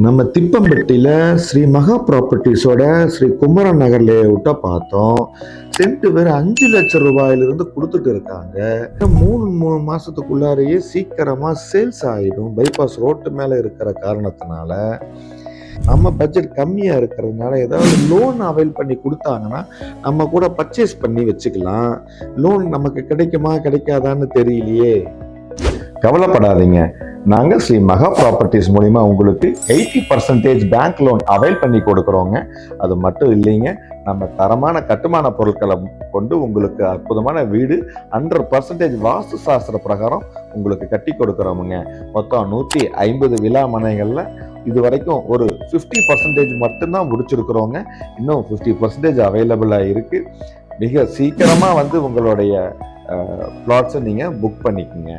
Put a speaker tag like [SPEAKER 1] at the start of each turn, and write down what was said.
[SPEAKER 1] நம்ம திப்பம்பட்டியில் ஸ்ரீ மகா ப்ராப்பர்ட்டிஸோட ஸ்ரீ குமரன் நகர் லேஅவுட்டை பார்த்தோம். சென்ட் வேறு 5 லட்சம் ரூபாயிலிருந்து கொடுத்துட்டு இருக்காங்க. 3 மாசத்துக்குள்ளாரையே சீக்கிரமா சேல்ஸ் ஆயிடும். பைபாஸ் ரோட்டு மேல இருக்கிற காரணத்தினால நம்ம பட்ஜெட் கம்மியா இருக்கிறதுனால ஏதாவது லோன் அவைல் பண்ணி கொடுத்தாங்கன்னா நம்ம கூட பர்ச்சேஸ் பண்ணி வச்சுக்கலாம். லோன் நமக்கு கிடைக்குமா கிடைக்காதான்னு தெரியலையே. கவலைப்படாதீங்க, நாங்கள் ஸ்ரீ மகா ப்ராப்பர்ட்டிஸ் மூலிமா உங்களுக்கு 80% பேங்க் லோன் அவைல் பண்ணி கொடுக்குறோங்க. அது மட்டும் இல்லைங்க, நம்ம தரமான கட்டுமான பொருட்களை கொண்டு உங்களுக்கு அற்புதமான வீடு 100% வாஸ்து சாஸ்திர பிரகாரம் உங்களுக்கு கட்டி கொடுக்குறோமுங்க. மொத்தம் 150 விழா மனைகளில் இது வரைக்கும் ஒரு 50% மட்டும்தான் முடிச்சிருக்கிறோங்க. இன்னும் 50% அவைலபிளாக இருக்குது. மிக சீக்கிரமாக வந்து உங்களுடைய பிளாட்ஸை நீங்கள் புக் பண்ணிக்கோங்க.